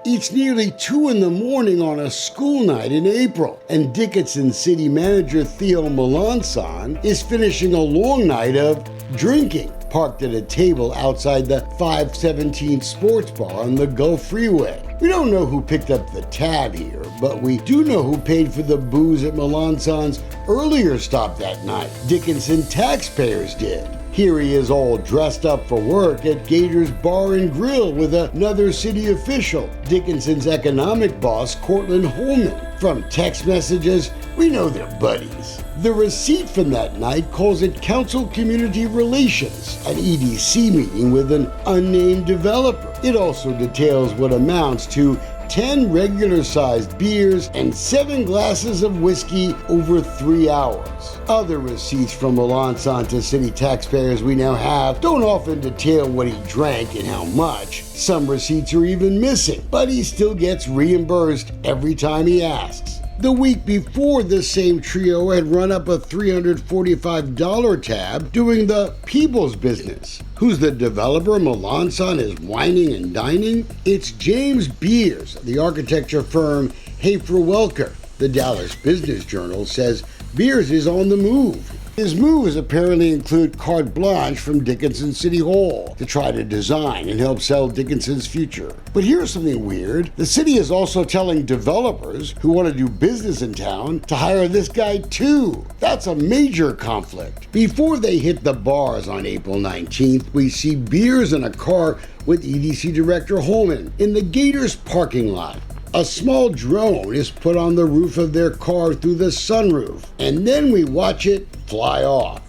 It's nearly 2 in the morning on a school night in April, and Dickinson City Manager Theo Melanson is finishing a long night of drinking, parked at a table outside the 517 Sports Bar on the Gulf Freeway. We don't know who picked up the tab here, but we do know who paid for the booze at Melanson's earlier stop that night. Dickinson taxpayers did. Here he is all dressed up for work at Gator's Bar and Grill with another city official, Dickinson's economic boss, Cortland Holman. From text messages, we know they're buddies. The receipt from that night calls it Council Community Relations, an EDC meeting with an unnamed developer. It also details what amounts to 10 regular-sized beers and 7 glasses of whiskey over 3 hours. Other receipts from Melanson to city taxpayers we now have don't often detail what he drank and how much. Some receipts are even missing, but he still gets reimbursed every time he asks. The week before, this same trio had run up a $345 tab doing the people's business. Who's the developer Melanson is whining and dining? It's James Beers, the architecture firm Hafer Welker. The Dallas Business Journal says Beers is on the move. His moves apparently include carte blanche from Dickinson City Hall to try to design and help sell Dickinson's future. But here's something weird. The city is also telling developers who want to do business in town to hire this guy too. That's a major conflict. Before they hit the bars on April 19th, we see Beers in a car with EDC Director Holman in the Gators parking lot. A small drone is put on the roof of their car through the sunroof, and then we watch it fly off.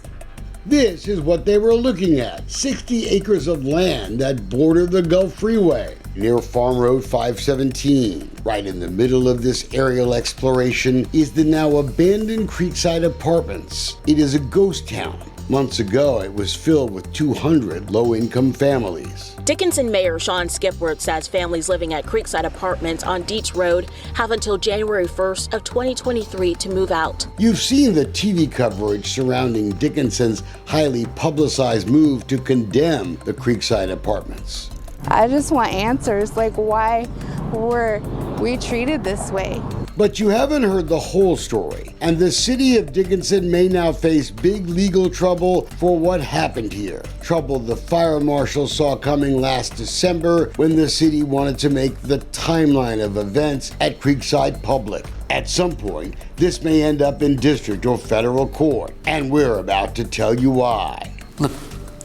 This is what they were looking at: 60 acres of land that border the Gulf Freeway near Farm Road 517. Right in the middle of this aerial exploration is the now abandoned Creekside Apartments. It is a ghost town. Months ago, it was filled with 200 low-income families. Dickinson Mayor Sean Skipworth says families living at Creekside Apartments on Deach Road have until January 1st of 2023 to move out. You've seen the TV coverage surrounding Dickinson's highly publicized move to condemn the Creekside Apartments. I just want answers, like why were we treated this way? But you haven't heard the whole story, and the city of Dickinson may now face big legal trouble for what happened here. Trouble the fire marshal saw coming last December when the city wanted to make the timeline of events at Creekside public. At some point, this may end up in district or federal court, and we're about to tell you why. Look,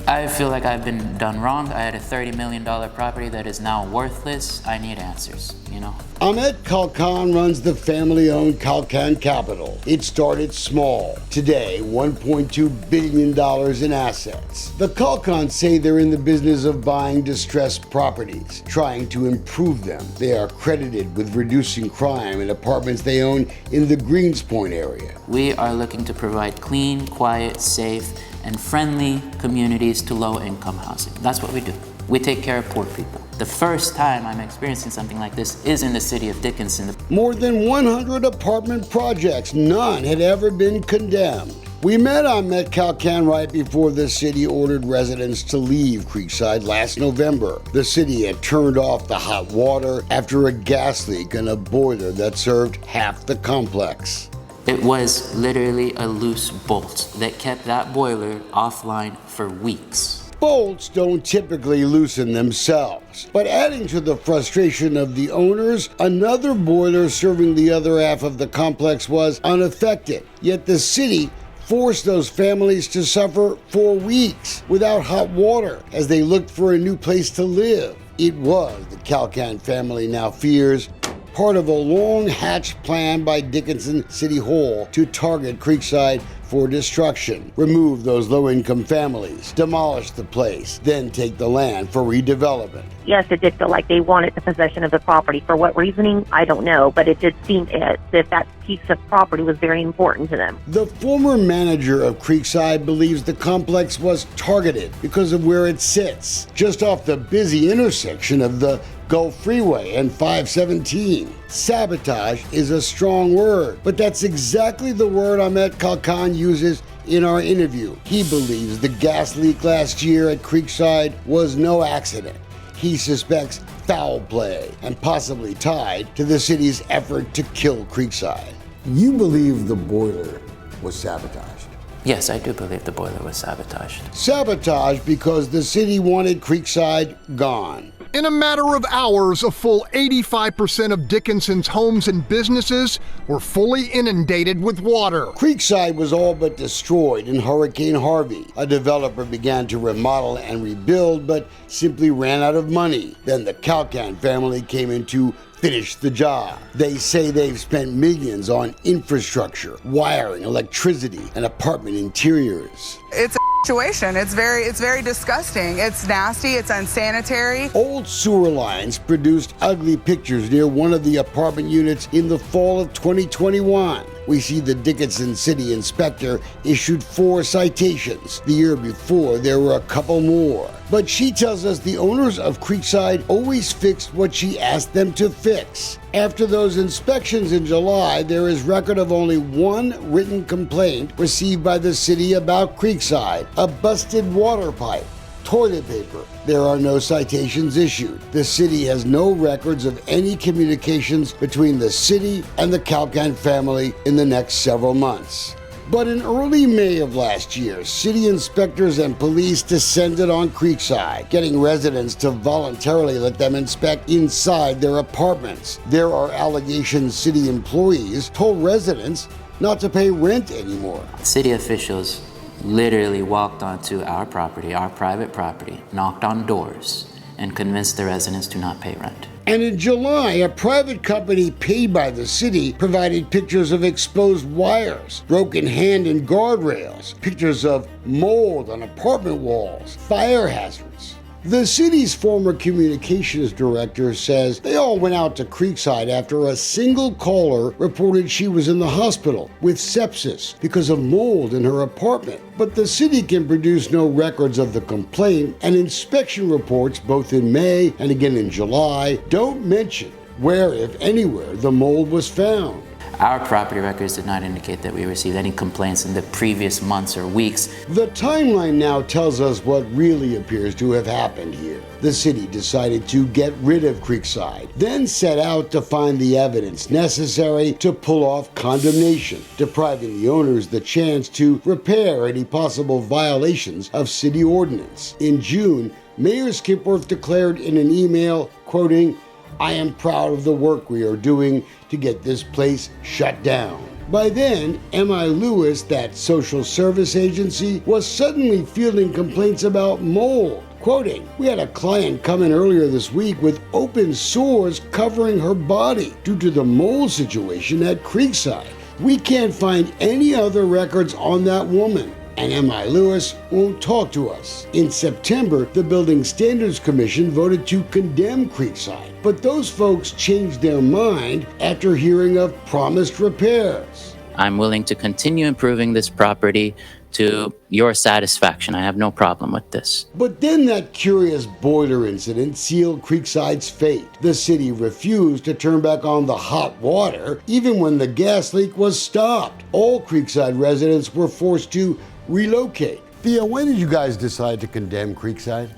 I feel like I've been done wrong. I had a $30 million property that is now worthless. I need answers, you know? Ahmet Kalkan runs the family-owned Kalkan Capital. It started small. Today, $1.2 billion in assets. The Kalkans say they're in the business of buying distressed properties, trying to improve them. They are credited with reducing crime in apartments they own in the Greenspoint area. We are looking to provide clean, quiet, safe, and friendly communities to low-income housing. That's what we do. We take care of poor people. The first time I'm experiencing something like this is in the city of Dickinson. More than 100 apartment projects, none had ever been condemned. We met Ahmet Kalkan right before the city ordered residents to leave Creekside last November. The city had turned off the hot water after a gas leak in a boiler that served half the complex. It was literally a loose bolt that kept that boiler offline for weeks. Bolts don't typically loosen themselves, but adding to the frustration of the owners, another boiler serving the other half of the complex was unaffected. Yet the city forced those families to suffer for weeks without hot water as they looked for a new place to live. It was, the Kalkan family now fears, part of a long-hatched plan by Dickinson City Hall to target Creekside for destruction, remove those low-income families, demolish the place, then take the land for redevelopment. Yes, it did feel like they wanted the possession of the property. For what reasoning, I don't know, but it did seem as if that piece of property was very important to them. The former manager of Creekside believes the complex was targeted because of where it sits, just off the busy intersection of the Gulf Freeway and 517. Sabotage is a strong word, but that's exactly the word Ahmet Kalkan uses in our interview. He believes the gas leak last year at Creekside was no accident. he suspects foul play and possibly tied to the city's effort to kill Creekside. You believe the boiler was sabotaged? Yes, I do believe the boiler was sabotaged. Sabotage because the city wanted Creekside gone. In a matter of hours, a full 85% of Dickinson's homes and businesses were fully inundated with water. Creekside was all but destroyed in Hurricane Harvey. A developer began to remodel and rebuild, but simply ran out of money. Then the Calcan family came in to finish the job. They say they've spent millions on infrastructure, wiring, electricity, and apartment interiors. It's a situation. It's very disgusting. It's nasty. It's unsanitary. Old sewer lines produced ugly pictures near one of the apartment units in the fall of 2021. We see the Dickinson city inspector issued 4 citations. The year before, there were a couple more. But she tells us the owners of Creekside always fixed what she asked them to fix. After those inspections in July, there is record of only one written complaint received by the city about Creekside, a busted water pipe. Toilet paper. There are no citations issued. The city has no records of any communications between the city and the Calcan family in the next several months. But in early May of last year, city inspectors and police descended on Creekside, getting residents to voluntarily let them inspect inside their apartments. There are allegations city employees told residents not to pay rent anymore. City officials literally walked onto our property, our private property, knocked on doors, and convinced the residents to not pay rent. And in July, a private company paid by the city provided pictures of exposed wires, broken hand and guardrails, pictures of mold on apartment walls, fire hazards. The city's former communications director says they all went out to Creekside after a single caller reported she was in the hospital with sepsis because of mold in her apartment. But the city can produce no records of the complaint, and inspection reports, both in May and again in July, don't mention where, if anywhere, the mold was found. Our property records did not indicate that we received any complaints in the previous months or weeks. The timeline now tells us what really appears to have happened here. The city decided to get rid of Creekside, then set out to find the evidence necessary to pull off condemnation, depriving the owners the chance to repair any possible violations of city ordinance. In June, Mayor Skipworth declared in an email, quoting, "I am proud of the work we are doing to get this place shut down." By then, M.I. Lewis, that social service agency, was suddenly fielding complaints about mold. Quoting, "We had a client come in earlier this week with open sores covering her body due to the mold situation at Creekside. We can't find any other records on that woman, and M.I. Lewis won't talk to us." In September, the Building Standards Commission voted to condemn Creekside, but those folks changed their mind after hearing of promised repairs. I'm willing to continue improving this property to your satisfaction. I have no problem with this. But then that curious boiler incident sealed Creekside's fate. The city refused to turn back on the hot water, even when the gas leak was stopped. All Creekside residents were forced to relocate. Theo, when did you guys decide to condemn Creekside?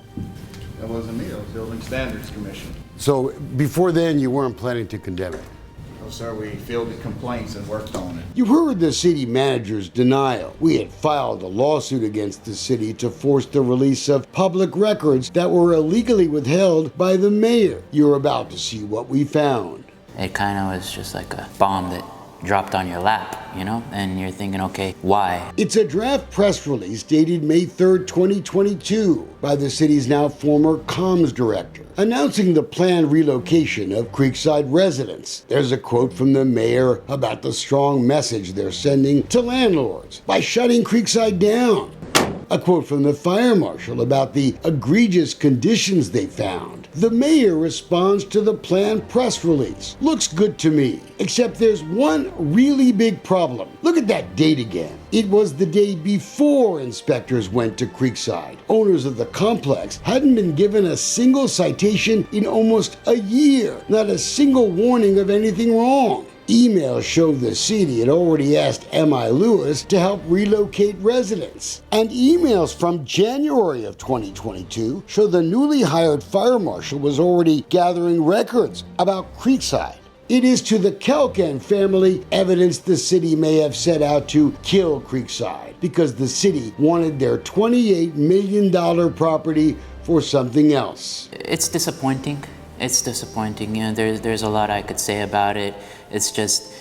That wasn't me, that was Building Standards Commission. So before then, you weren't planning to condemn it? No, sir, we fielded complaints and worked on it. You heard the city manager's denial. We had filed a lawsuit against the city to force the release of public records that were illegally withheld by the mayor. You're about to see what we found. It kind of was just like a bomb that dropped on your lap, you know? And you're thinking, okay, why? It's a draft press release dated May 3rd, 2022 by the city's now former comms director, announcing the planned relocation of Creekside residents. There's a quote from the mayor about the strong message they're sending to landlords by shutting Creekside down. A quote from the fire marshal about the egregious conditions they found. The mayor responds to the planned press release. Looks good to me, except there's one really big problem. Look at that date again. It was the day before inspectors went to Creekside. Owners of the complex hadn't been given a single citation in almost a year, not a single warning of anything wrong. Emails show the city had already asked M.I. Lewis to help relocate residents. And emails from January of 2022 show the newly hired fire marshal was already gathering records about Creekside. It is to the Kelkan family evidence the city may have set out to kill Creekside because the city wanted their $28 million property for something else. It's disappointing. It's disappointing. You know, there's a lot I could say about it. It's just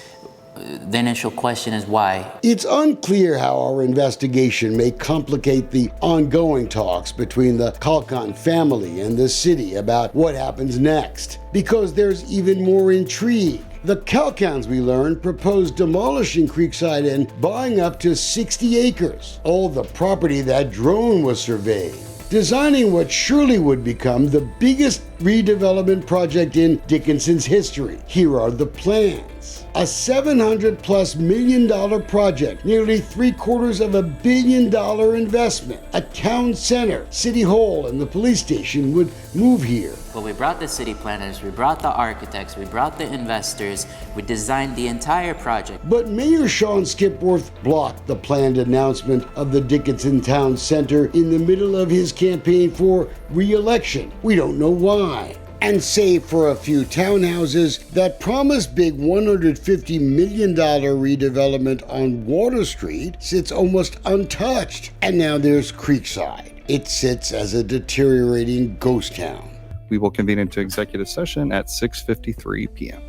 the initial question is why. It's unclear how our investigation may complicate the ongoing talks between the Kalkan family and the city about what happens next, because there's even more intrigue. The Kalkans, we learned, proposed demolishing Creekside and buying up to 60 acres, all the property that drone was surveying, designing what surely would become the biggest redevelopment project in Dickinson's history. Here are the plans. A $700+ million project, nearly $750 million investment. A town center, city hall, and the police station would move here. Well, we brought the city planners, we brought the architects, we brought the investors, we designed the entire project. But Mayor Sean Skipworth blocked the planned announcement of the Dickinson Town Center in the middle of his campaign for re-election. We don't know why. And save for a few townhouses, that promised big $150 million redevelopment on Water Street sits almost untouched. And now there's Creekside. It sits as a deteriorating ghost town. We will convene into executive session at 6:53 p.m.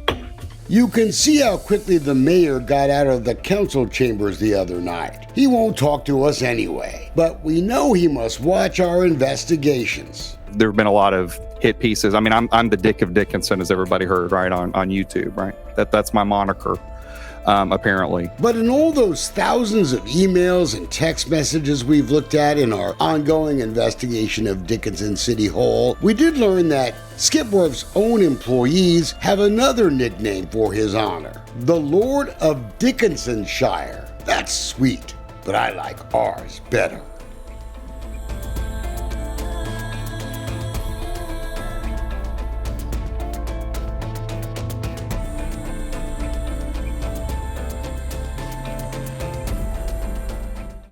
You can see how quickly the mayor got out of the council chambers the other night. He won't talk to us anyway, but we know he must watch our investigations. There have been a lot of hit pieces. I mean, I'm the Dick of Dickinson, as everybody heard, right, on YouTube, right? That's my moniker, apparently. But in all those thousands of emails and text messages we've looked at in our ongoing investigation of Dickinson City Hall, we did learn that Skipworth's own employees have another nickname for his honor, the Lord of Dickinsonshire. That's sweet, but I like ours better.